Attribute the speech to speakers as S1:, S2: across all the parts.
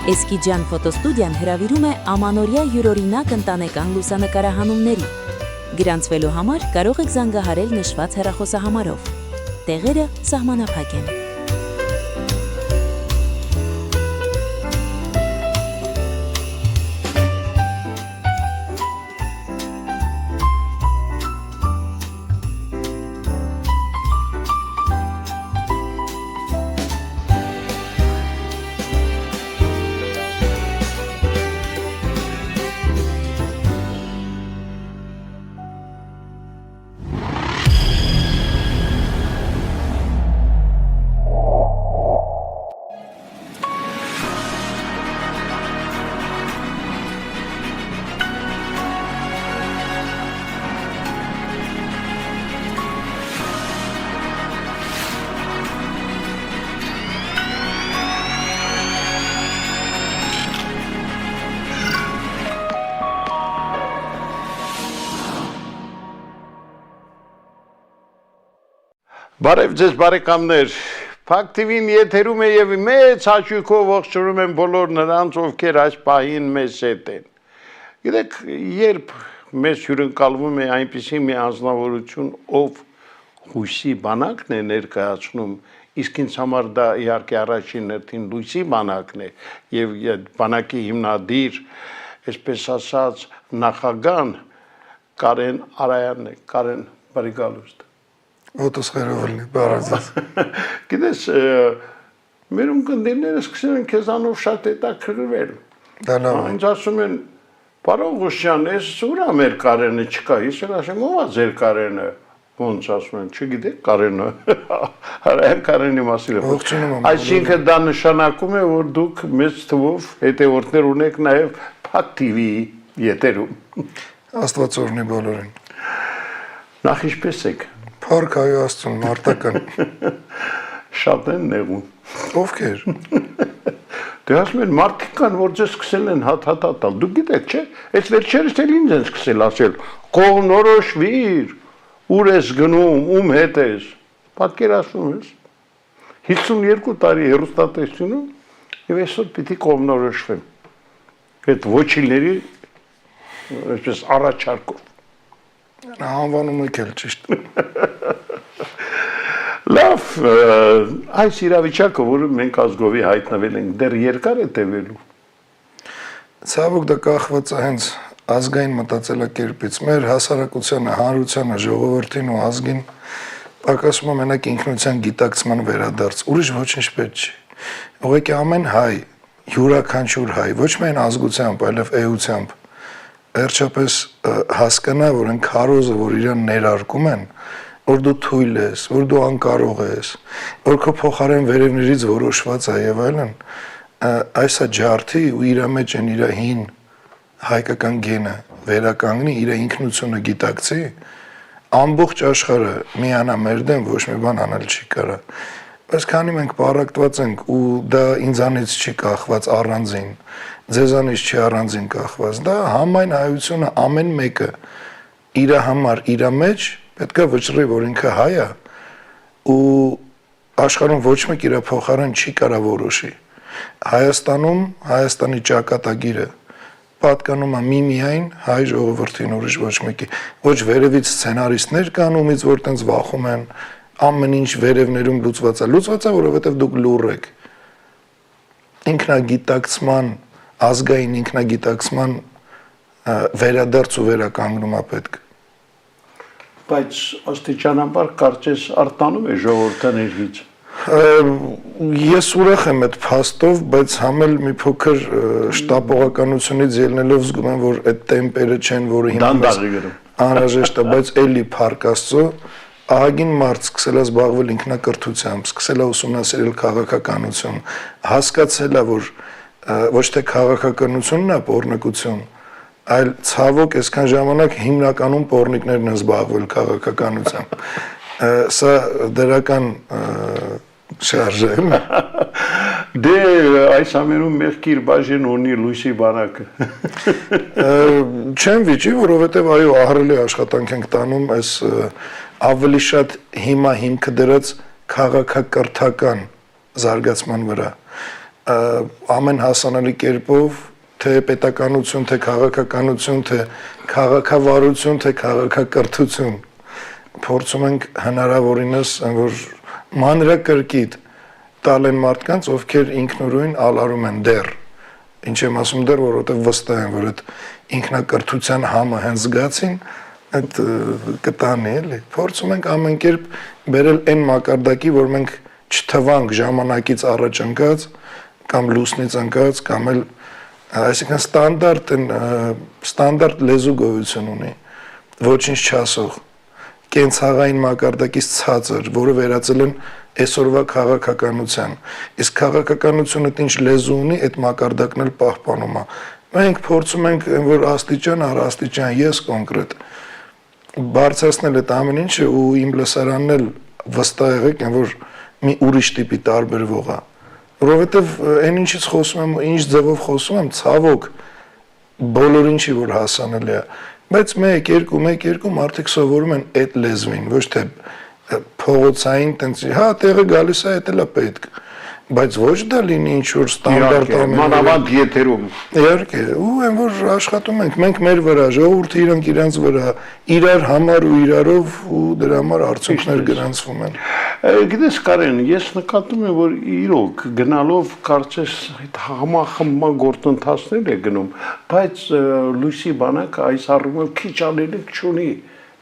S1: Էսկիջյան ֆոտոստուդիան հրավիրում է ամանորյա յուրօրինակ ընտանեկան լուսանկարահանումների։ Գրանցվելու համար կարող եք զանգահարել նշված հեռախոսահամարով։ Տեղերը սահմանափակ են։
S2: Բարև ձեզ բարեկամներ, Փակ TV-ն եթերում է եւ մեծ հաճույքով ողջունում եմ բոլոր նրանց, ովքեր այս պահին մեզ հետ են։ Գիտեք, երբ մեզ հյուրընկալվում է այնպիսի մի անձնավորություն, ով հույսի բանակն է ներկայացնում, իսկ ինձ համար դա իհարկե առաջին հերթին լույսի բանակն է եւ բանակի հիմնադիր, այսպես ասած, նախագահ Կարեն Արայանն է, Կարեն, բարի գալուստ։
S3: Ոտոս խերովլի, բարև ձեզ։
S2: Գիտես, մեր ունկնդիրները սկսել են քեզանով շատ հետաքրքրվել։
S3: Դա լավ է։
S2: Ինձ ասում են, պարոն Ղուշյան, էս ուրա մեր Կարենը չկա, ես էլ ասեմ, ո՞վ է ձեր Կարենը։ Ոնց ասում են, չգիտեք Կարենը։ Հարայան Կարենի մասին է։
S3: Ողջունում եմ։
S2: Այսինքն դա նշանակում է, որ դուք մեծ թվով հետևորդներ ունեք նաև Փակ TV-ի եթերում։
S3: Աստված օրհնի բոլորին։
S2: Նախ ինչպես եք։
S3: Փառք Հայ Աստծուն, մարտական։
S2: Շատ են նեղուն։
S3: Ովքեր։
S2: Դե ասում են մարդիկ կան, որ ձեզ սկսել են հաթաթատալ։ Դուք գիտեք, չէ՞։ Այս վերջերս էլ ինձ են սկսել ասել. «Կողնորոշվիր, ուր ես գնում, ում հետ ես»։ Պատկերացնում ես։ 52 տարի հեռուստատեսությունում եւ այսօր պիտի կողնորոշվեմ։ Այդ ոչիլների այսպես առաջարկով։
S3: Անվանումը քել ճիշտ։
S2: Լավ, այս իրավիճակը, որը մենք ազգովի հայտնվել ենք, դեռ երկար է տևելու։
S3: Ցավոք դա կախված է հենց ազգային մտածելակերպից։ Մեր հասարակությանը, հանրությանը, ժողովրդին ու ազգին պակասում է մենակ ինքնության գիտակցման վերադարձ։ Ուրիշ ոչինչ պետք չի։ Ուղղակի ամեն հայ, յուրաքանչյուր հայ, ոչ միայն ազգությամբ, այլև էությամբ վերջապես հասկանա, որ այն քարոզը, որ իրան ներարկում են, որ դու թույլ ես, որ դու անկարող ես, որ քո փոխարեն վերևներից որոշված է եւ այլն, այսա ջարդի ու իր մեջ են իր հին հայկական գենը վերականգնի, իր ինքնությունը գիտակցի, ամբողջ աշխարհը միանա մեր դեմ, ոչ մի բան անել չի կարա։ Բայց քանի մենք պարակտված ենք ու դա ինձանից չի կախված առանձին, ձեզանից չի առանձին կախված, դա համայն հայությունը ամեն մեկը իր համար, իր մեջ պետք է վճռի, որ ինքը հայ է ու աշխարհում ոչ մեկ իր փոխարեն չի կարա որոշի։ Հայաստանում Հայաստանի ճակատագիրը պատկանում է միմիայն հայ ժողովրդին, ուրիշ ոչ մեկի։ Ոչ վերևից սցենարիստներ կան, ումից որ տենց վախում են, ամեն ինչ վերևներում լուծված է, որովհետև դուք լուռ եք։ Ինքնագիտակցման, ազգային ինքնագիտակցման վերադարձ ու վերականգնում է պետք։
S2: Բայց աստիճանաբար կարծես արտանում է ժողովրդը ներքից։
S3: Ես ուրախ եմ այդ փաստով, բայց համ էլ մի փոքր շտապողականությունից ելնելով զգում եմ, որ այդ տեմպերը չեն, որը հիմա անհրաժեշտ է, բայց էլի փառք Աստծո, ահագին մարդ սկսել է զբաղվել ինքնակրթությամբ, սկսել է ուսումնասիրել քաղաքականություն, հասկացել է, որ ոչ թե քաղաքականությունն է պոռնկություն, այլ ցավոք այսքան ժամանակ հիմնականում պոռնիկներն են զբաղվել քաղաքականությամբ։ Սա դրական շարժ է։
S2: Դե այս ամենում մեղքի իր բաժին ունի լույսի բանակը։
S3: Չեմ վիճի, որովհետև այո, ահռելի աշխատանք ենք տանում այս ավելի շատ հիմա հիմքը դրած քաղաքակրթական զարգացման վրա։ ամեն հասանելի կերպով թե պետականություն, թե քաղաքականություն, թե քաղաքավարություն, թե քաղաքակրթություն փորձում ենք հնարավորինս որ մանրակրկիտ տալ են մարդկանց, ովքեր ինքնուրույն ալարում են դեռ։ Ինչ եմ ասում դեռ, որովհետև վստահ եմ, որ այդ ինքնակրթության համը հենց զգացին, այդ կտանի էլի։ Փորձում ենք ամեն կերպ բերել այն մակարդակի, որ մենք չթվանք ժամանակից առաջ ընկած կամ լուսնից ընկած կամ էլ այսինքն ստանդարտ լեզու գոյություն ունի, ոչինչ չասող, կենցաղային մակարդակից ցածր, որը վերածել են այսօրվա քաղաքականության։ Իսկ քաղաքականությունը ինչ լեզու ունի, այդ մակարդակն էլ պահպանում է։ Մենք փորձում ենք որ աստիճան առ աստիճան ես կոնկրետ բարձրացնել այդ ամեն ինչը ու իմ լսարանն էլ վստահ եղեք, որ մի ուրիշ տիպի տարբերվող է։ Որովհետև այն ինչից խոսում եմ, ինչ ձևով խոսում եմ, ցավոք բոլոր ինչի որ հասանելի է, բայց 1-2 մարդիկ սովորում են այդ լեզվին, ոչ թե փողոցային տենց, հա, տեղը գալիս է, դա էլ է պետք, բայց ոչ դա լինի ինչ-որ ստանդարտ ամեն։
S2: Մանավանդ եթերում։
S3: Իհարկե, ու այն որ աշխատում ենք, մենք մեր վրա, ժողովուրդը իրանք իրանց վրա, իրար համար ու իրարով ու դրա համար արդյունքներ գրանցվում են։
S2: Գիտես Կարեն, ես նկատում եմ, որ իրոք գնալով կարծես այդ համախմբման գործընթացներ է գնում, բայց լույսի բանակը այս առումով քիչ անելիք չունի,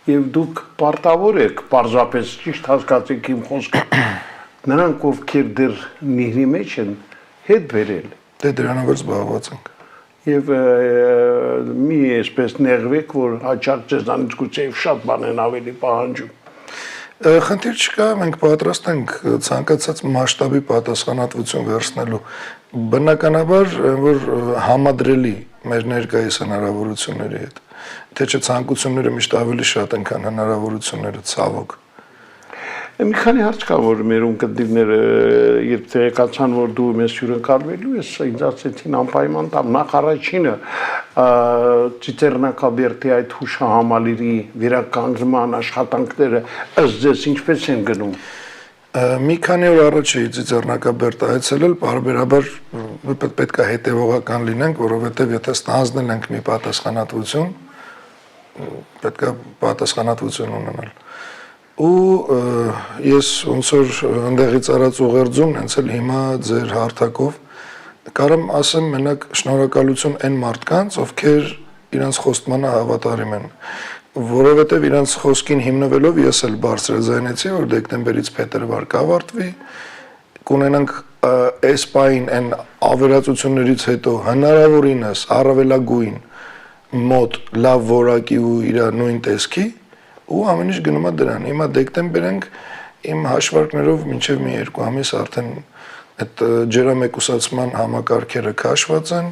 S2: եւ դուք պարտավոր եք պարզապես ճիշտ հասկացեք իմ խոսքը։ Նրանք ովքեր դեռ միհրի մեջ են հետ վերել։
S3: Դե դրանով էլ զբաղված ենք։
S2: Եվ մի այսպես նեղվեք, որ հաճախ ձեզանից գուցե շատ բան են ավելի պահանջում։
S3: Խնդիր չկա, մենք պատրաստ ենք ցանկացած մասշտաբի պատասխանատվություն վերցնելու։ Բնականաբար, որ համադրելի մեր ներկայիս հնարավորությունների հետ, թե չէ ցանկությունները միշտ ավելի շատ են, քան հնարավորությունները, ցավոք։
S2: Մի քանի հարց կա, որ մեր ունկնդիրները երբ տեղեկացան, որ դու մեզ հյուրընկալվելու ես, ինձ ասեցին անպայման տամ, նախ առաջինը Ծիծեռնակաբերդի այդ հուշահամալիրի վերականգնման աշխատանքները ըստ ձեզ ինչպես են գնում։
S3: Մի քանի օր առաջ էի Ծիծեռնակաբերդ այցելել, պարբերաբար պետք է հետևողական լինենք, որովհետև եթե ստանձնել ենք մի պատասխանատվություն, պետք է պատասխանատվություն ունենալ։ Ու ես ոնց որ ընդեղից արած ուղերձում հենց էլ հիմա ձեր հարթակով կարամ ասեմ մենակ շնորհակալություն այն մարդկանց, ովքեր իրանց խոստմանը հավատարիմ են, որովհետև իրանց խոսքին հիմնվելով ես էլ բարձրաձայնեցի, որ դեկտեմբերից փետրվար կավարտվի, կունենանք այս պահին այն ավերածություններից հետո հնարավորինս առավելագույն մոտ լավ որակի ու իր նույն տեսքի ու ամեն ինչ գնում է դրան։ Հիմա դեկտեմբեր ենք, իմ հաշվարկներով մինչև մի 2 ամիս արդեն այդ ջրամեկուսացման համակարգերը քաշված են,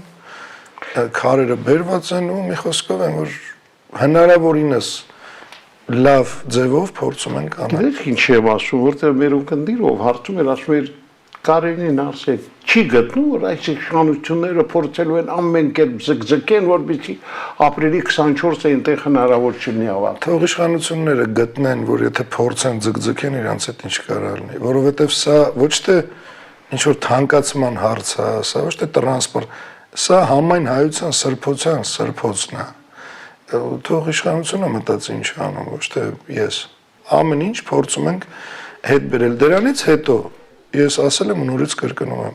S3: քարերը բերված են ու մի խոսքով են, որ հնարավորինս լավ ձևով փորձում ենք անել։
S2: Գիտեք ինչ եմ ասում, որտեղ մեր ունկնդիրով հարցում էր, ասում էր Կարենին ասել, չի գտնում, որ այս իշխանությունները փորձելու են ամեն կերպ զգզգեն, որպեսզի ապրիլի 24-ը այնտեղ հնարավոր չլինի ավարտել։
S3: Թող իշխանությունները գտնեն, որ եթե փորձեն զգզգեն, իրանց հետ ինչ կարող լինի, որովհետև սա ոչ թե ինչ որ թանկացման հարց է, սա ոչ թե տրանսպորտ, սա համայն հայության սրբության սրբոցն է։ Թող իշխանությունը մտածի ինչ անում, ոչ թե ես։ Ամեն ինչ փորձում ենք հետ բերել։ Դրանից հետո ես ասել եմ ու նորից կրկնում եմ,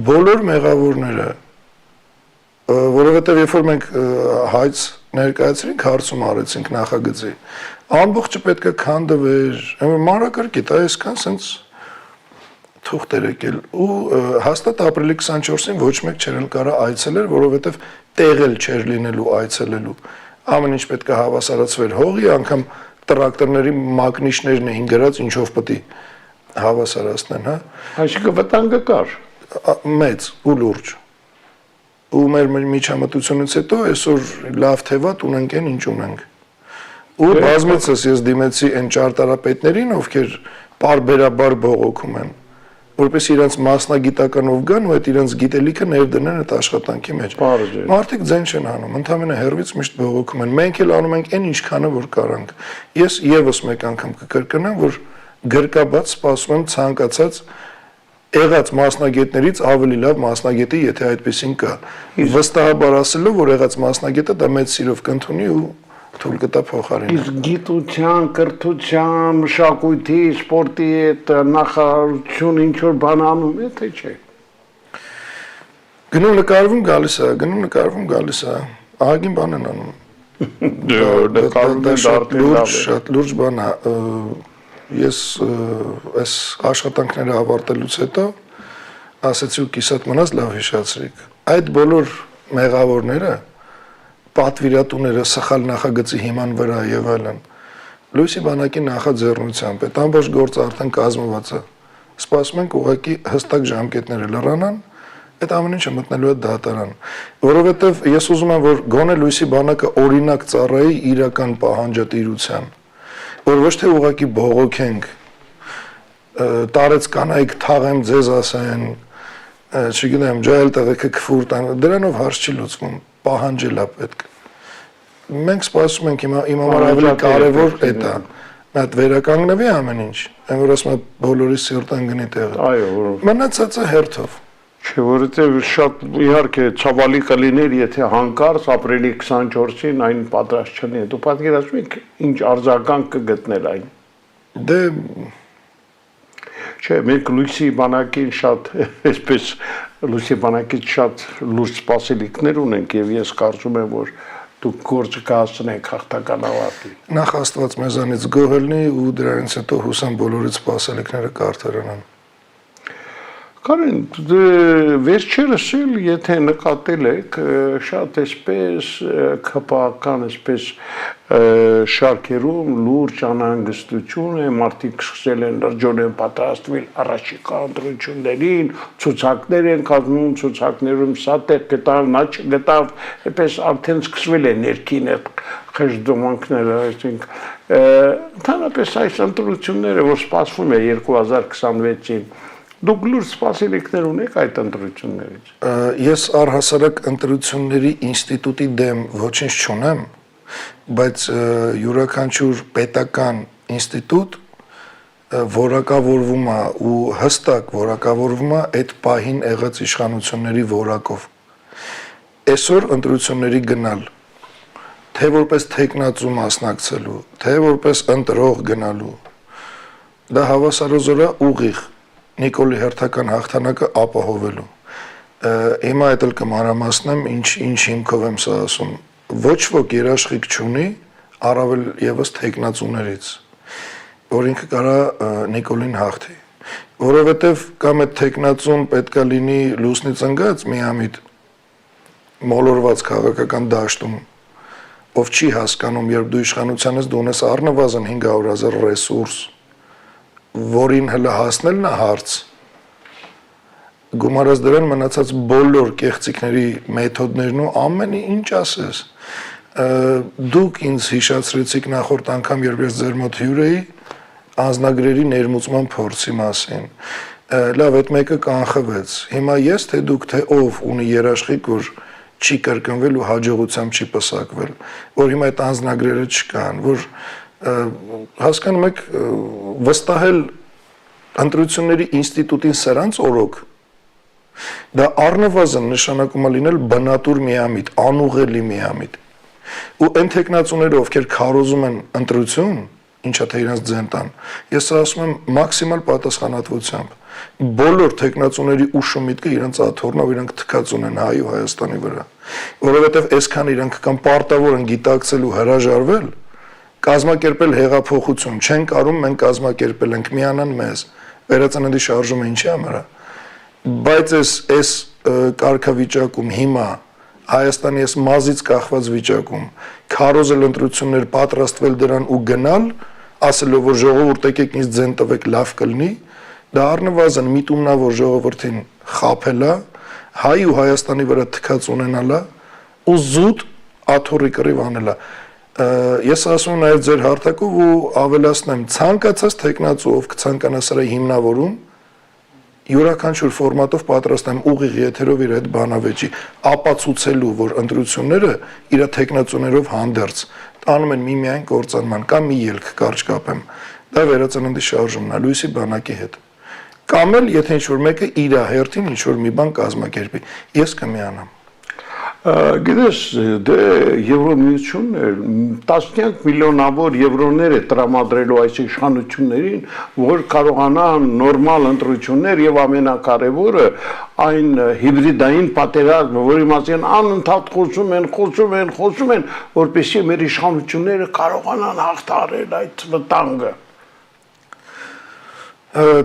S3: բոլոր մեղավորները, որովհետև երբ որ մենք հայց ներկայացրինք, հարցում արեցինք նախագծի, ամբողջը պետք է քանդվեր, մանրակրկիտ, այսքան սենց թուղթեր եկել ու հաստատ ապրիլի 24-ին ոչ մեկ չէր կարա այցելեր, որովհետև տեղել չէր լինելու այցելելու, ամեն ինչ պետք է հավասարացվեր հողի, անգամ տրակտորների մակնիշներն էին գրած, ինչով պետք է հավասարացնեն, հա։
S2: Այսինքն վտանգը կար։
S3: Մեծ ու լուրջ։ Ու մեր միջամտությունից հետո այսօր լավ թե վատ ունենք այն ինչ ունենք։ Ու բազմիցս ես դիմեցի այն ճարտարապետներին, ովքեր պարբերաբար բողոքում են, որպես իրենց մասնագիտականով գան ու այդ իրենց գիտելիքը ներդնեն այդ աշխատանքի մեջ։ Մարդիկ ձեն չեն անում, ընդհանրապես հերվից միշտ բողոքում են։ Մենք էլ անում ենք այն ինչքանը որ կարանք։ Ես եւս մեկ անգամ կկրկնեմ, որ գրկաբաց սպասում եմ ցանկացած եղած մասնագետներից ավելի լավ մասնագետի, եթե այդպեսին կա։ Վստահաբար ասելով, որ եղած մասնագետը դա մեծ սիրով կընդունի ու թույլ կտա փոխարինի։
S2: Իսկ գիտության, կրթության, մշակույթի, սպորտի հետ նախարարություն ինչ որ բան անում է, թե չէ։
S3: Գնում նկարվում գալիս է, ահագին բան են անում։ Շատ լուրջ բան է։ Ես այս աշխատանքները ավարտելուց հետո ասեցի ու կիսատ մնաց լավ հիշացրիք։ Այդ բոլոր մեղավորները, պատվիրատուները սխալ նախագծի հիման վրա եւ այլն, Լույսի բանակի նախաձեռնությամբ այդ ամբողջ գործը արդեն կազմված է։ Սպասում ենք ուղղակի հստակ ժամկետները լրանան, այդ ամեն ինչը մտնելու է դատարան, որովհետեւ ես ուզում եմ, որ գոնե Լույսի բանակը օրինակ ծառայի իրական պահանջատիրության, որ ոչ թե ուղղակի բողոքենք, տարեց կանայք թաղեմ ձեզ ասեն, չգիտեմ, ջայել տղեկը քֆուր տան, դրանով հարց չի լուծվում, պահանջել է պետք։ Մենք սպասում ենք իմ համար ավելի կարևոր էդ է, այդ վերականգնվի ամեն ինչ, այն որ ասում է բոլորի սիրտան գնի տեղը։
S2: Այո,
S3: մնացածը հերթով։
S2: Չէ, որովհետև շատ իհարկե ցավալի կլիներ, եթե հանկարծ ապրիլի 24-ին այն պատրաստ չլինի։ Դու պատկերացնում ես ինչ արձագանք կգտնել այն։
S3: Դե
S2: Չէ, մենք Լույսի բանակին շատ, այսպես Լույսի բանակից շատ լուրջ սպասելիքներ ունենք եւ ես կարծում եմ, որ դուք գործը կհասցնեք հաղթական ավարտի։
S3: նախ Աստված մեզանից գոհ լինի ու դրանից հետո հուսամ բոլորից սպասելիքները կարդարանան։
S2: Կարեն, վերջերս էլ, եթե նկատել եք, շատ այսպես քպական, այսպես շարքերում լուրջ անհանգստություն է, մարդիկ սկսել են լրջորեն պատրաստվել առաջիկա ընտրություններին, ցուցակներ են կազմում, ցուցակներում սա տեղ գտավ, նա չգտավ, այդպես արդեն սկսվել է ներքին այդ խժդոմանքները, այսինքն ընդհանրապես այս ընտրությունները, որ սպասվում է 2026-ին, Դուք լուրջ սպասելիքներ ունեք այդ ընտրություններից։
S3: Ես առհասարակ ընտրությունների ինստիտուտի դեմ ոչինչ չունեմ, բայց յուրաքանչյուր պետական ինստիտուտ որակավորվում է ու հստակ որակավորվում է այդ պահին եղած իշխանությունների որակով։ Այսօր ընտրությունների գնալ, թե որպես թեկնածու մասնակցելու, թե որպես ընտրող գնալու, դա հավասարազոր է ուղիղ Նիկոլի հերթական հաղթանակը ապահովելու։ Հիմա այդ էլ կմանրամասնեմ, ինչ հիմքով եմ սա ասում։ Ոչ ոք երաշխիք չունի, առավել եւս թեկնածուներից, որ ինքը կարա Նիկոլին հաղթի։ Որովհետեւ կամ այդ թեկնածուն պետքա լինի լուսնից ընկած միամիտ մոլորված քաղաքական դաշտում, ով չի հասկանում, երբ դու իշխանությանից դու ունես առնվազն 500,000 ռեսուրս, որին հələ հասնելն է հարց, գումարած դրան մնացած բոլոր կեղծիքների մեթոդներն ու ամեն ինչ ասես։ Դուք ինձ հիշացրեցիք նախորդ անգամ, երբ ես ձեր մոտ հյուր էի, անձնագրերի ներմուծման փորձի մասին։ Լավ, այդ մեկը կանխվեց։ Հիմա ես թե դուք, թե ով ունի երաշխիք, որ չի կրկնվել ու հաջողությամբ չի պսակվել, որ հիմա այդ անձնագրերը չկան, որ հասկանում եք, վստահել ընտրությունների ինստիտուտին սրանց օրոք, դա առնվազն նշանակում է լինել բնատուր միամիտ, անուղելի միամիտ։ Ու այն թեկնածուները, ովքեր քարոզում են ընտրություն, ինչա թե իրենց ձեն տան, ես ասում եմ մաքսիմալ պատասխանատվությամբ։ Բոլոր թեկնածուների ուշ ու միտքը իրենց աթոռնով իրանք թքած ունեն հայ ու Հայաստանի վրա, որովհետև այսքան իրանք կամ պարտավոր են գիտակցել ու հրաժարվել, կազմակերպել հեղափոխություն, չեն կարում մենք կազմակերպել ենք, միանան մեզ, վերածննդի շարժումը ինչի համար է, բայց այս կարգավիճակում հիմա Հայաստանի այս մազից կախված վիճակում քարոզել ընտրություններ, պատրաստվել դրան ու գնալ, ասելով որ ժողովուրդ եկեք ինձ ձեն տվեք լավ կլինի, դա առնվազն միտումնավոր ժողովրդին խաբելա, հայ ու Հայաստանի վրա թքած ունենալա ու զուտ աթոռի կռիվ անելա։ Ես ասում եմ նաև ձեր հարթակով ու ավելացնեմ, ցանկացած թեկնածու ով կցանկանա սրա հիմնավորում, յուրաքանչյուր ֆորմատով պատրաստ եմ ուղիղ եթերով իր այդ բանավեճի ապացուցելու, որ ընտրությունները իր թեկնածուներով հանդերձ տանում են միմիայն կործանման կամ մի ելք կարճ կապեմ, դա վերածննդի շարժումն է Լույսի բանակի հետ։ Կամ էլ եթե ինչ-որ մեկը իր հերթին ինչ-որ մի բան կազմակերպի, ես կմիանամ։
S2: Գիտես, դե Եվրոմիությունն է տասնյակ միլիոնավոր եվրոներ է տրամադրելու այս իշխանություններին, որ կարողանան նորմալ ընտրություններ եւ ամենակարևորը այն հիբրիդային պատերազմը, որի մասին անընդհատ խոսում են, որպեսզի մեր իշխանությունները կարողանան հաղթահարել այդ վտանգը։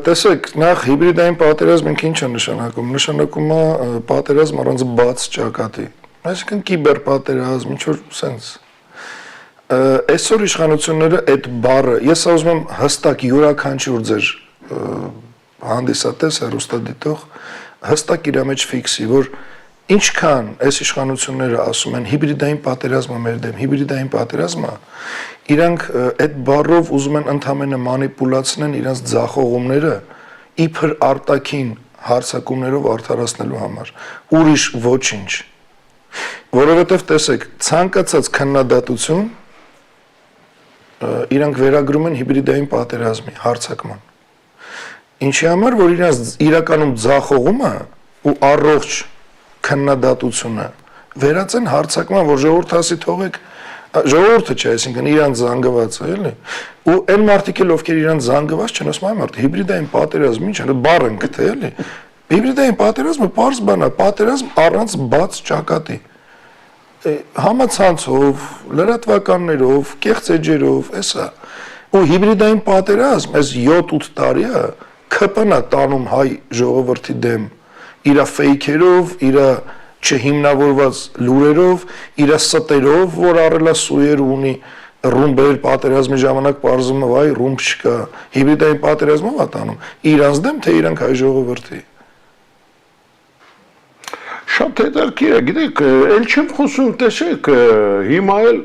S3: Տեսեք, նախ հիբրիդային պատերազմ ինչ է նշանակում։ Նշանակում է պատերազմ առանց բաց ճակատի։ Այսինքն կիբերպատերազմ, ինչ-որ սենց։ Այսօր իշխանությունները այդ բառը, ես ուզում եմ հստակ յուրաքանչյուր ձեր հանդիսատես, հեռուստադիտող, հստակ իր մեջ ֆիքսի, որ ինչքան այս իշխանությունները ասում են հիբրիդային պատերազմը մեր դեմ, հիբրիդային պատերազմը, իրանք այդ բառով ուզում են ընդհանրապես մանիպուլացնեն իրենց ձախողումները իբր արտաքին հարցակումներով արդարացնելու համար։ Ուրիշ ոչինչ։ Որովհետև տեսեք, ցանկացած քննադատություն իրանք վերագրում են հիբրիդային պատերազմի հարցակման։ Ինչի համար, որ իրենց իրականում ձախողումը ու առողջ քննադատությունը վերածեն հարցակման, որ ժողովուրդը ասի թողեք, ժողովուրդը չէ, այսինքն իրանք զանգված է, էլի։ Ու այն մարդիկ էլ ովքեր իրանք զանգված չեն, ասում են մարդ հիբրիդային պատերազմ ինչ է, բառ են գտե, էլի։ Հիբրիդային պատերազմը պարզ բան է, պատերազմ առանց բաց ճակատի։ Համացանցով, լրատվականներով, կեղծ էջերով, էսա։ Ու հիբրիդային պատերազմ այս 7-8 տարի է ԿՊՆ տանում հայ ժողովրդի դեմ իր ֆեյքերով, իր չհիմնավորված լուրերով, իր ստերով, որ առելասույեր ունի ռումբեր պատերազմի ժամանակ պարզում է, վայ, ռումբ չկա, հիբրիդային պատերազմով է տանում, իրանց դեմ, թե իրանք հայ ժողովրդի։
S2: Շատ հետաքրքիր է, գիտեք, ել չեմ խոսում, տեսեք, հիմա էլ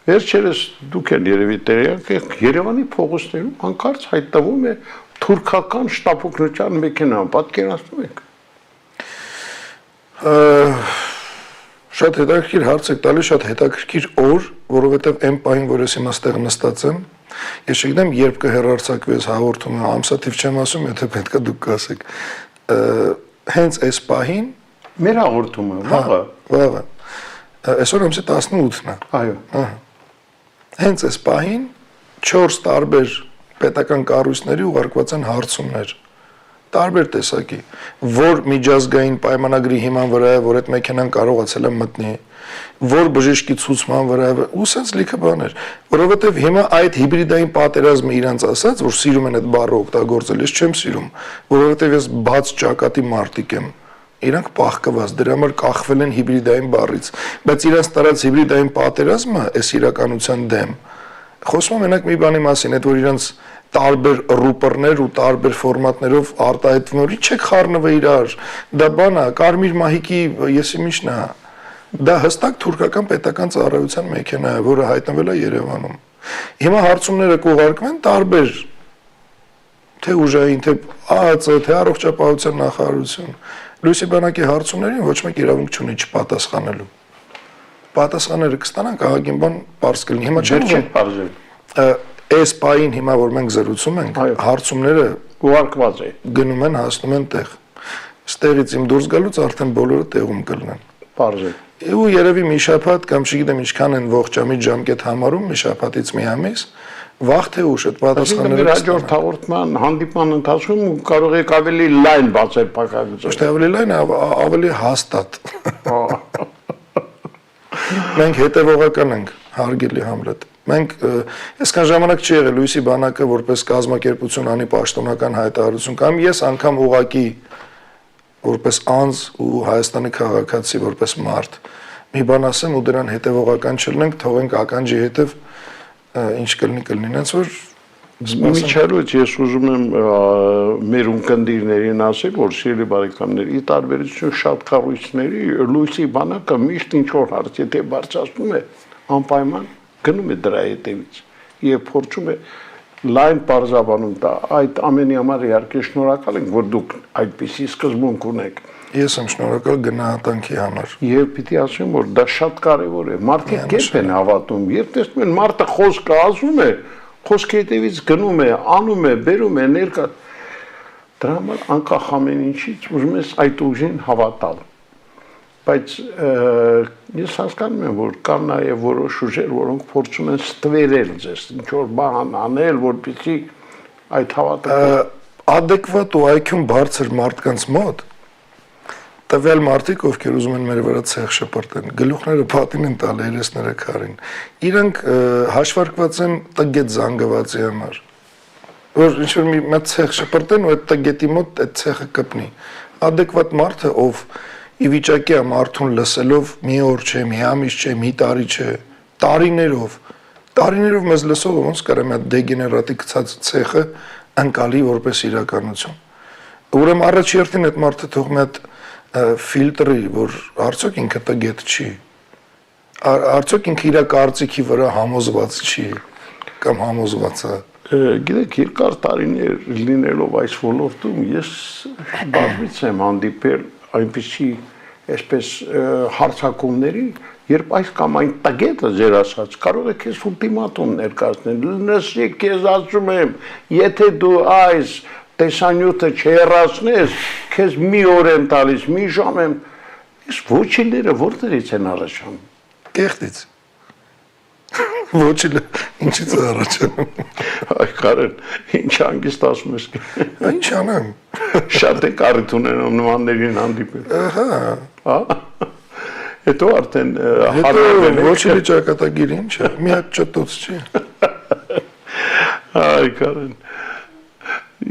S2: վերջերս դուք են երևի տեղյակ եք, Երևանի փողոցներում հանկարծ հայտնվում է թուրքական շտապօգնության մեքենա, պատկերացնում եք։
S3: Շատ հետաքրքիր հարց եք տալիս, շատ հետաքրքիր օր, որովհետև այն պահին, որ ես հիմա ստեղ նստած եմ, ես չգիտեմ, երբ կհեռարձակվի այս հաղորդումը, ամսաթիվ չեմ ասում, եթե պետք է դուք կասեք։ Հենց այս պահին
S2: մեր հաղորդումը, վաղը։
S3: Այսօր ամսի 18-ն է։
S2: Այո։
S3: Հենց այս պահին 4 տարբեր պետական կառույցների ուղարկված են հարցումներ։ Տարբեր տեսակի, որ միջազգային պայմանագրի հիման վրա է, որ այդ մեքենան կարողացել է մտնի, որ բժշկի ցուցման վրա է, ու սենց լիքը բաներ, որովհետև հիմա այդ հիբրիդային պատերազմը իրանց ասած, որ սիրում են այդ բառը օգտագործել, ես չեմ սիրում, որովհետև ես բաց ճակատի մարտիկ եմ, իրանք պահկված, դրա համար կախվել են հիբրիդային բառից, բայց իրանց տարած հիբրիդային պատերազմը այս իրականության դեմ, խոսում եմ մենակ մի բանի մասին, այդ որ իրանց տարբեր ռուպորներ ու տարբեր ֆորմատներով արտահայտվում են, չեք խառնվել իրար, դա բան է, կարմիր մահիկի եսիմինչն է, դա հստակ թուրքական պետական ծառայության մեքենա է, որը հայտնվել է Երևանում։ Հիմա հարցումները կուղարկվեն տարբեր, թե ուժային, թե ԱԱԾ, թե առողջապահության նախարարություն, լույսի բանակի հարցումներին ոչ մեկ իրավունք չունի չպատասխանելու։ Պատասխանները կստանան ահագին բան պարզ կլինի։ Հիմա
S2: չեն պարզել։
S3: Այս պահին հիմա որ մենք զրուցում ենք, հարցումները
S2: ուղարկված է,
S3: գնում են, հասնում են տեղ։ Ստեղից իմ դուրս գալուց արդեն բոլորը տեղում կլինեն։
S2: Պարզ է։
S3: Ու երևի մի շաբաթ կամ չգիտեմ ինչքան են ողջամիտ ժամկետ համարում, մի շաբաթից մի ամիս, վաղ թե ուշ այդ պատասխանները
S2: հաջորդ հաղորդման հանդիպման ընթացքում կարող եք ավելի լայն բացել փակագծը։
S3: Ոչ թե ավելի լայն, ավելի հաստատ։ Մենք հետևողական ենք, հարգելի Համլետ։ Մենք այսքան ժամանակ չի եղել լույսի բանակը որպես կազմակերպություն անի պաշտոնական հայտարարություն կամ ես անգամ ուղակի որպես անձ ու Հայաստանի քաղաքացի որպես մարդ մի բան ասեմ ու դրան հետևողական չլինենք, թողենք ականջի հետև ինչ կլինի, այնց որ
S2: Միջերոց ես ուզում եմ մեր ունկնդիրներին ասել, որ սիրելի բարեկամներ, ի տարբերություն շատ կառույցների լույսի բանակը միշտ ինչ որ հարց եթե բարձրացնում է, անպայման գնում է դրա հետևից եւ փորձում է լայն բարձրաբանում տա։ Այդ ամենի համար իհարկե շնորհակալ ենք, որ դուք այդպիսի սկզբունք ունեք։
S3: Ես եմ շնորհակալ գնահատանքի համար։
S2: Եվ պիտի ասեմ, որ դա շատ կարևոր է։ Մարդիկ կերպ են հավատում, երբ տեսնում են մարդը խոսքը ասում է, խոսքի հետևից գնում է, անում է, բերում է ներկա։ Դրա համար անկախ ամեն ինչից ուզում ես այդ ուժին հավատալ։ Բայց ես հասկանում եմ, որ կան նաև որոշ ուժեր, որոնք փորձում են ստվերել ձեզ, ինչ որ բան անել, որպեսզի այդ հավատքը
S3: adekvat ու IQ-ն բարձր մարդկանց մոտ տվյալ մարդիկ, ովքեր ուզում են մեր վրա ցեղ շպրտեն, գլուխները պատին են տալ, երեսները քարին։ Իրանք հաշվարկված են տգետ զանգվածի համար։ Որ ինչ որ մի ցեղ շպրտեն ու այդ տգետի մոտ այդ ցեղը կպնի։ Adekvat մարդը, ով ի վիճակի է մարդուն լսելով մի օր չէ, մի ամիս չէ, մի տարի չէ, տարիներով մեզ լսող ոնց կարամ այդ դեգեներատի գցած ցեղը անկալի որպես իրականություն։ Ուրեմն առաջերտին այդ մարդը թող մի հատ ֆիլտրի, որ արդյոք ինքը տգետ չի, արդյոք ինքը իր կարծիքի վրա համոզված չի կամ համոզված է։
S2: Գիտեք, երկար տարիներ լինելով այս ոլորտում ես բազմից եմ հանդիպել այնպիսի այսպես հարցակումների, երբ այս կամ այն տգետը ձեր ասած կարող է քեզ ուլտիմատում ներկայացնել, լսի քեզ ասում եմ, եթե դու այս տեսանյութը չհեռացնես, քեզ մի օր եմ տալիս, մի ժամ եմ, այս ոչիները որտեղից են առաջանում։
S3: Կեղտից։ Ոչիլը ինչից է առաջանում։
S2: Այ Կարեն, ինչ հանգիստ ասում ես։
S3: Ինչ անեմ։
S2: Շատ է կարիք ունենում նմաններին հանդիպել։
S3: Ահա։
S2: Հետո արդեն
S3: հարմարվել եք։ Ոչիլի ճակատագիրը ինչ է։ Մի հատ ճտոց չի։
S2: Այ Կարեն։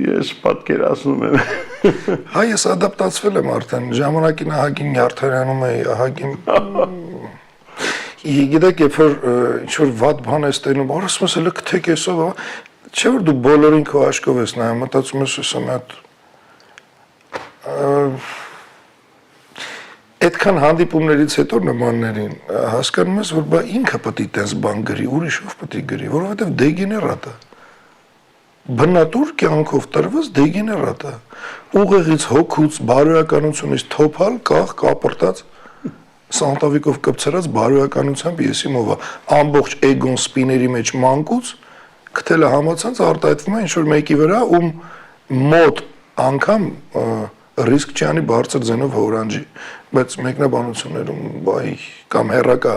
S2: Ես պատկերացնում եմ։
S3: Հա ես ադապտացվել եմ արդեն, ժամանակին ահագին նյարդարանում էի, ահագին Գիտեք, երբ որ ինչ-որ վատ բան ես տենում, ասում ես, հələ կթեք էսով, չէ՞ որ դու բոլորին քո աշկով ես նայում, մտածում ես ասում այդ այդքան հանդիպումներից հետո նմաններին հասկանում ես, որ բա ինքը պետք է տես բան գրի, ուրիշով պետք է գրի, որովհետև դեգեներատ է։ Բնատուր կյանքով տրված դեգեներատ է։ Ուղեղից, հոգուց, բարոյականությունից թոփալ, կախ, կապրտած Սանտավիկով կպցրած բարոյականությամբ եսիմով է, ամբողջ էգոն սպիների մեջ մանկուց, կթելը համացանց արտայթվում է ինչ-որ մեկի վրա, ում մոտ անգամ ռիսկ չի անի բարձր ձենով հորանջի, բայց մեկնաբանություններում կամ հեռակա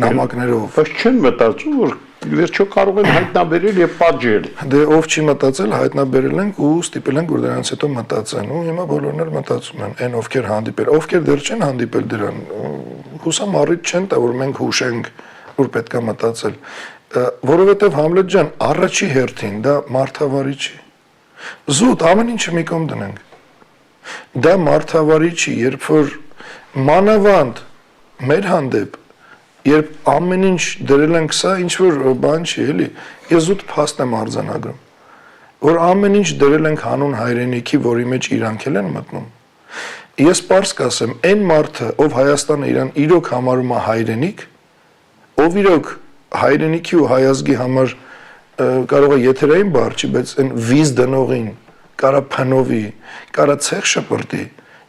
S3: նամակներով։
S2: Բայց չեն մտածում, որ վերջո կարող են հայտնաբերել եւ պատժել։
S3: Դե ով չի մտածել, հայտնաբերել ենք ու ստիպել ենք, որ դրանից հետո մտածեն, ու հիմա բոլորն էլ մտածում են, այն ովքեր հանդիպել, ովքեր դեռ չեն հանդիպել դրան, հուսամ առիթ չեն տա, որ մենք հուշենք, որ պետք է մտածել, որովհետեւ Համլետ ջան, առաջի հերթին դա մարդավարի չի։ Զուտ ամեն ինչը մի կողմ դնենք։ Դա մարդավարի չի, երբ որ մանավանդ մեր հանդեպ Երբ ամեն ինչ դրել ենք սա, ինչ որ բան չի, էլի, ես զուտ փաստ եմ արձանագրում, որ ամեն ինչ դրել ենք հանուն հայրենիքի, որի մեջ իրանք են մտնում։ Ես պարզ կասեմ, այն մարդը, ով Հայաստանը իրան իրոք համարում է հայրենիք, ով իրոք հայրենիքի ու հայազգի համար կարող է եթերային բառ չի, բայց այն վիզ դնողին, կարա փնովի, կարա ցեղ շպրտի,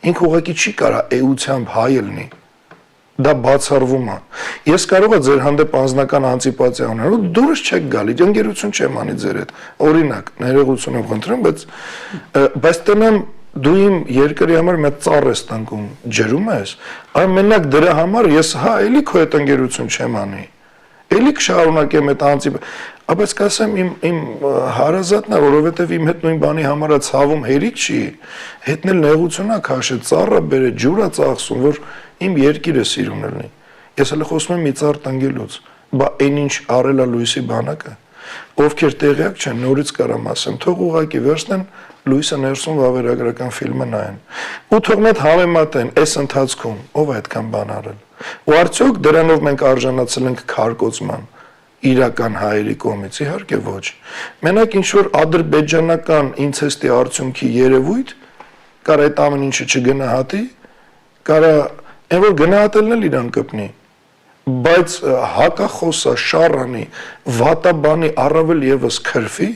S3: ինք ուղղակի չի կարա էությամբ հայ լինի։ Դա բացառվում է։ Ես կարող եմ ձեր հանդեպ անձնական անտիպաթիա ունենալ, դուրս չեք գալի, ընկերություն չեմ անի ձեր հետ։ Օրինակ, ներողություն եմ խնդրում, բայց տնամ դու իմ երկրի համար մեծ ծառ ես տնկում, ջրում ես, այ մենակ դրա համար ես հա էլի քո հետ ընկերություն չեմ անի։ Էլի կշարունակեմ այդ անտիպ, բայց կասեմ իմ հարազատն է, որովհետև իմ հետ նույն բանի համար է ցավում հերիք չի, հետնել նեղություն է քաշել, ծառը բերե, ջուր է ծախսում, որ իմ երկիրը սիրուն լինի։ Ես հələ խոսում եմ մի ծառ տնգելուց, բա այն ինչ արել է Լուիսի բանակը, ովքեր տեղյակ չեն, նորից կարամ ասեմ, թող ուղղակի վերցնեն Լուիսը ներսում վավերագրական ֆիլմը նայեն։ Ու թող մեծ համեմատեն այս ընթացքում ով է այդքան բան արել։ Ու արդյոք դրանով մենք արժանացել ենք քարկոծման իրական հայերի կողմից, իհարկե ոչ։ Մենակ ինչ որ ադրբեջանական ինցեստի արդյունքի երևույթ կար այդ ամեն ինչը չգնահատի, կարա այն որ գնահատելն էլ իրան կպնի, բայց հակախոսա շարանի, վատաբանի առավել եւս քրֆի,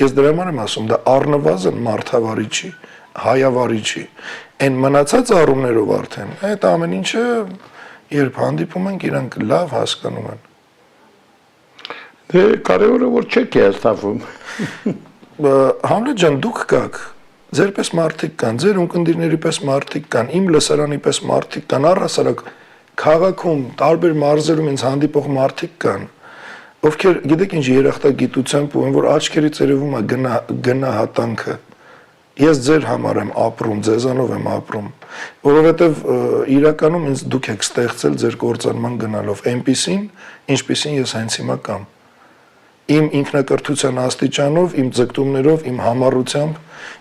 S3: ես դրա համար եմ ասում, դա առնվազն մարդավարի չի, հայավարի չի, այն մնացած առումներով արդեն, այդ ամեն ինչը երբ հանդիպում ենք, իրանք լավ հասկանում են։
S2: Դե կարևորը որ չեք հաստատվում։
S3: Համլետ ջան, դուք կաք, Ձեր պես մարդիկ կան, ձեր ունկնդիրների պես մարդիկ կան, իմ լսարանի պես մարդիկ կան, առհասարակ քաղաքում, տարբեր մարզերում ինձ հանդիպող մարդիկ կան, ովքեր գիտեք ինչ երախտագիտությամբ ու որ աչքերից երևում է գնահատանքը։ Ես ձեր համար եմ ապրում, ձեզանով եմ ապրում, որովհետև իրականում ինձ դուք եք ստեղծել ձեր կործանման գնալով, այնպիսին, ինչպիսին ես հենց հիմա կամ։ Իմ ինքնակրթության աստիճանով, իմ ձգտումներով, իմ համառությամբ,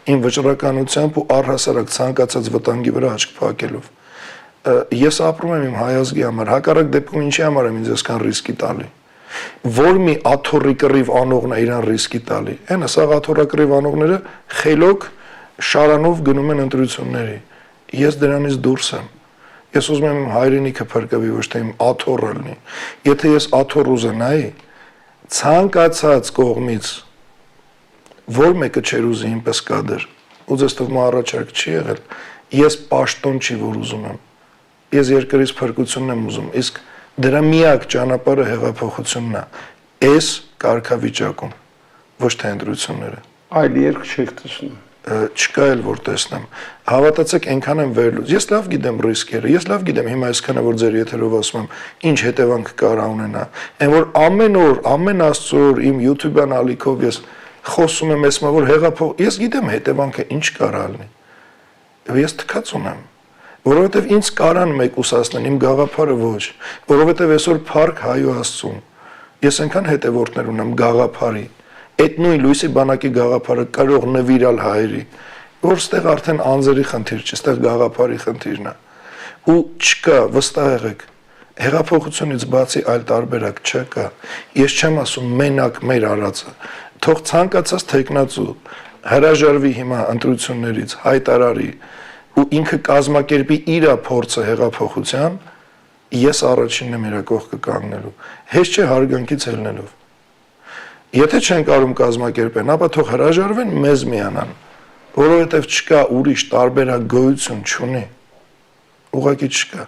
S3: իմ վճռականությամբ ու առհասարակ ցանկացած վտանգի վրա աչք փակելով։ Ես ապրում եմ իմ հայազգի համար, հակառակ դեպքում ինչի համար եմ ինձ այսքան ռիսկի տալի։ Որ մի աթոռի կռիվ անողն է իրան ռիսկի տալի։ Այնա սա աթոռակռիվ անողները խելոք շարանով գնում են ընտրությունների։ Ես դրանից դուրս եմ։ Ես ուզում եմ իմ հայրենիքը փրկվի, ոչ թե իմ աթոռը լինի։ Եթե ես աթոռ ուզենայի, ցանկացած կողմից որ մեկը չեր ուզի ինպես կադր, ու ձեզ թվում առաջարկ չի եղել, ես պաշտոն չի որ ուզում եմ։ Ես երկրից փրկությունն եմ ուզում, իսկ դրա միակ ճանապարհը հեղափոխությունն է։ Այս կարգավիճակում, ոչ թե ընտրությունները։
S2: Այլ երկ չեք տեսնում։
S3: Չկա էլ որ տեսնեմ։ Հավատացեք, այնքան եմ վերլուծ։ Ես լավ գիտեմ ռիսկերը, ես լավ գիտեմ հիմա այսքանը որ ձեր եթերով ասում եմ, ինչ հետևանք կարա ունենա։ Այն որ ամեն օր, ամեն աստծոր իմ YouTube-յան ալիքով ես խոսում եմ այսմա որ հեղափոխ, ես գիտեմ հետևանքը ինչ կարա լինի։ Ես թքած ունեմ, որովհետև ինձ կարան մեկուսացնեն, իմ գաղափարը ոչ, որովհետև այսօր փառք Հայո Աստծուն։ Ես այնքան հետևորդներ ունեմ գաղափարի, այդ նույն լույսի բանակի գաղափարը կարող նվիրալ հայերի, որ ստեղ արդեն անձերի խնդիր չի, ստեղ գաղափարի խնդիրն է։ Ու չկա, վստահ եղեք, հեղափոխությունից բացի այլ տարբերակ չկա։ Ես չեմ ասում մենակ մեր արածը, թող ցանկացած թեկնածու հրաժարվի հիմա ընտրություններից, հայտարարի ու ինքը կազմակերպի իր փորձը հեղափոխության, ես առաջինն եմ իր կողքը կանգնելու։ Հեշտ չէ հարգանքից ելնելով։ Եթե չեն կարող կազմակերպեն, ապա թող հրաժարվեն, մեզ միանան, որովհետև չկա ուրիշ տարբերակ գոյություն չունի։ Ուղղակի չկա։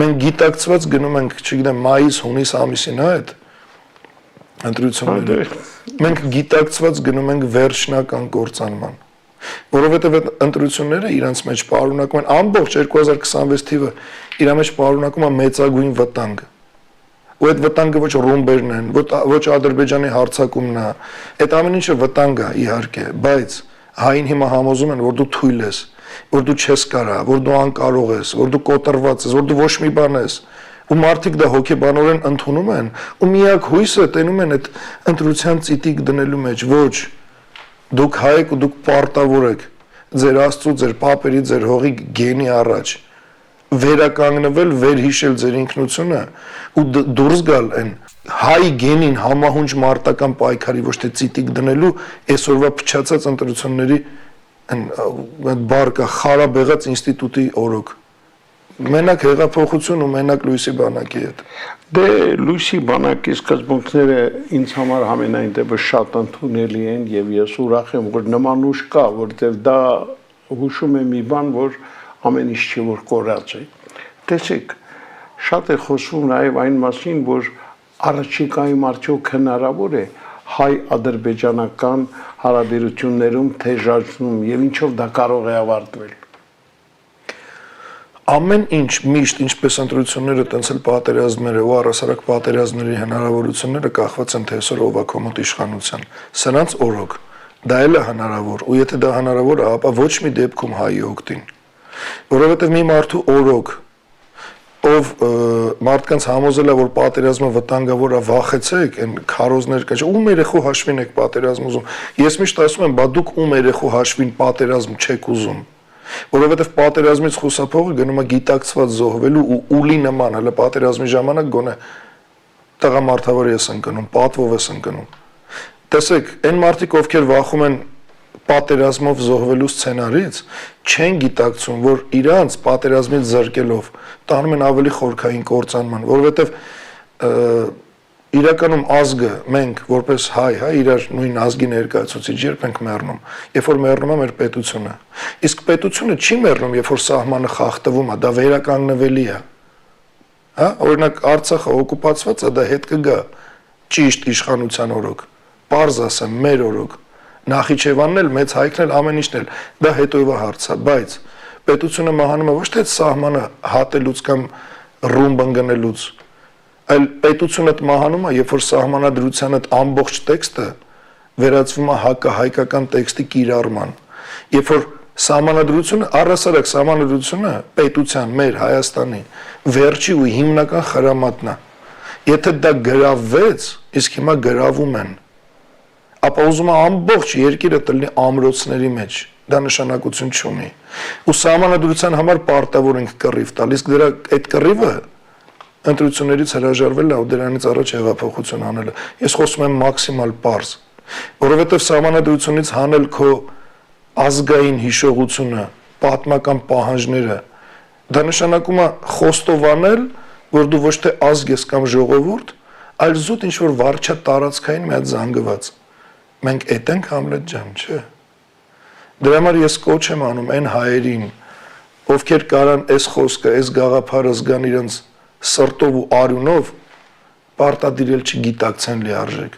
S3: Մենք գիտակցված գնում ենք, չգիտեմ, մայիս, հունիս ամիսին այդ ընտրությունները։ Մենք գիտակցված գնում ենք վերջնական կործանման, որովհետև այդ ընտրությունները իրանց մեջ պարունակում են ամբողջ 2026 թիվը իր մեջ պարունակում է մեծագույն վտանգ։ Ու այդ վտանգը ոչ ռումբերն են, ոչ Ադրբեջանի հարձակումն է, այդ ամեն ինչը վտանգ է իհարկե, բայց հային հիմա համոզում են, որ դու թույլ ես, որ դու չես կարա, որ դու անկարող ես, որ դու կոտրված ես, որ դու ոչ մի բան ես։ Ու մարդիկ դա հոգեբանորեն ընդունում են, ու միակ հույսը տենում են այդ ընտրության ծիտիկ դնելու մեջ, ոչ դուք հայ եք ու դուք պարտավոր եք ձեր Աստծո, ձեր պապերի, ձեր հողի գենի առաջ վերականգնվել, վերհիշել ձեր ինքնությունը ու դուրս գալ այն հայ գենին համահունչ մարտական պայքարի ոչ թե ծիտիկ դնելու այսօրվա փչացած ընտրությունների բարկա խարաբեղած ինստիտուտի օրոք։ Մենակ հեղափոխություն ու մենակ լույսի բանակի հետ։
S2: Դե լույսի բանակի սկզբունքները ինձ համար ամենայն դեպս շատ ընդունելի են եւ ես ուրախ եմ որ նման ուժ կա, որտեղ դա հուշում է մի բան, որ ամեն ինչ չի որ կորած է։ Տեսեք, շատ է խոսվում նաեւ այն մասին, որ առաջիկայում արդյոք հնարավոր է հայ-ադրբեջանական հարաբերություններում թեժացում եւ ինչով դա կարող է ավարտվել։
S3: Ամեն ինչ միշտ ինչպես ընտրությունները, տենց էլ պատերազմները ու առասարակ պատերազմների հնարավորությունները կախված են թե այսօր ով է քո մոտ իշխանության։ Սրանց օրոք դա էլ է հնարավոր, ու եթե դա հնարավոր է, ապա ոչ մի դեպքում հայի օգտին։ Որովհետև մի մարդու օրոք, ով մարդկանց համոզել է, որ պատերազմը վտանգավոր է, վախեցեք, այն քարոզներ կա, ում երեխու հաշվին եք պատերազմ ուզում։ Ես միշտ ասում եմ, բա դուք ում երեխու հաշվին պատերազմ չեք ուզում։ Որովհետև պատերազմից խուսափողը գնում է գիտակցված զոհվելու ու ուլի նման, հələ պատերազմի ժամանակ գոնե տղամարդավոր ես ընկնում, պատվով ես ընկնում։ Տեսեք, այն մարդիկ, ովքեր վախում են պատերազմով զոհվելու սցենարից, չեն գիտակցում, որ իրանց պատերազմից զրկելով տանում են ավելի խորքային կործանման, որովհետև իրականում ազգը մենք որպես հայ, իրար նույն ազգի ներկայացուցիչ երբ ենք մեռնում, երբ որ մեռնում է մեր պետությունը։ Իսկ պետությունը չի մեռնում, երբ որ սահմանը խախտվում է, դա վերականգնվելի է։ Հա, օրինակ Արցախը օկուպացված է, դա հետ կգա ճիշտ իշխանության օրոք։ Պարզ ասեմ, մեր օրոք։ Նախիջևանն էլ, Մեծ Հայքն էլ, ամեն ինչն էլ, դա հետոյվա հարց է, բայց պետությունը մահանում է ոչ թե սահմանը հատելուց կամ ռումբ ընկնելուց, այլ պետությունը մահանում է, երբ որ սահմանադրության այդ ամբողջ տեքստը վերածվում է հայկական տեքստի կիրառման, երբ որ սահմանադրությունը, առհասարակ սահմանադրությունը պետության, մեր Հայաստանի վերջի ու հիմնական խրամատն է։ Եթե դա գրավվեց, իսկ հիմա գրավում են, ապա ուզում է ամբողջ երկիրը տնի ամրոցների մեջ, դա նշանակություն չունի։ Ու սահմանադրության համար պարտավոր ենք կռիվ տալ, իսկ դրա այդ կռիվը ընտրություններից հրաժարվելն է ու դրանից առաջ հեղափոխություն անելը։ Ես խոսում եմ մաքսիմալ պարզ, որովհետև սահմանադրությունից հանել քո ազգային հիշողությունը, պատմական պահանջները, դա նշանակում է խոստովանել, որ դու ոչ թե ազգ ես կամ ժողովուրդ, այլ զուտ ինչ-որ վարչա տարածքային մի հատ զանգված։ Մենք էդ ենք Համլետ ջան, չէ։ Դրա համար ես կոչ եմ անում այն հայերին, ովքեր կարան այս խոսքը, այս գաղափարը զգան իրենց սրտով ու արյունով, պարտադիրել չգիտակցեն լիարժեք,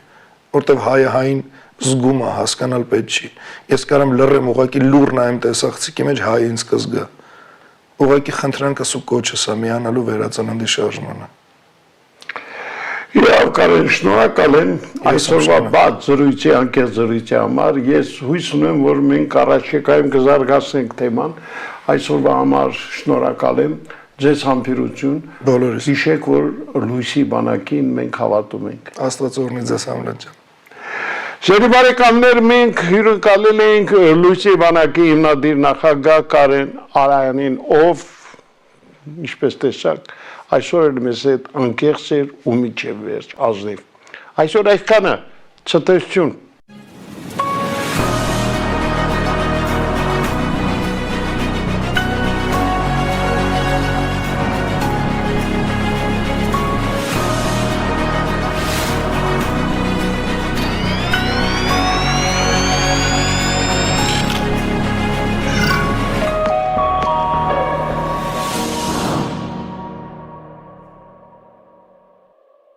S3: որտեվ հայը հային զգում է, հասկանալ պետք չի։ Ես կարամ լռեմ, ուղղակի լուր նայեմ տեսախցիկի մեջ, հայը ինձ կզգա։ Ուղղակի խնդրանքս ու կոչս է միանալու վերածննդի շարժմանը։
S2: Իրավ Կարեն, շնորհակալ եմ այսօրվա բաց զրույցի, անկեղծ զրույցի համար։ Ես հույս ունեմ, որ մենք առաջիկայում կզարգացնենք թեման։ Այսօրվա համար շնորհակալ եմ, ձեզ համբերություն։
S3: Բոլորիս։
S2: Հիշեք, որ լույսի բանակին մենք հավատում ենք։
S3: Աստված օրհնի ձեզ Համլետ ջան։
S2: Սիրելի բարեկամներ, մենք հյուրընկալել ենք լույսի բանակի հիմնադիր նախագահ Կարեն Արայանին, ով ինչպես տեսակ այսօր էլ մեզ հետ անկեղծ էր ու մինչև վերջ ազնիվ։ Այսօր այսքանը, ցտեսություն։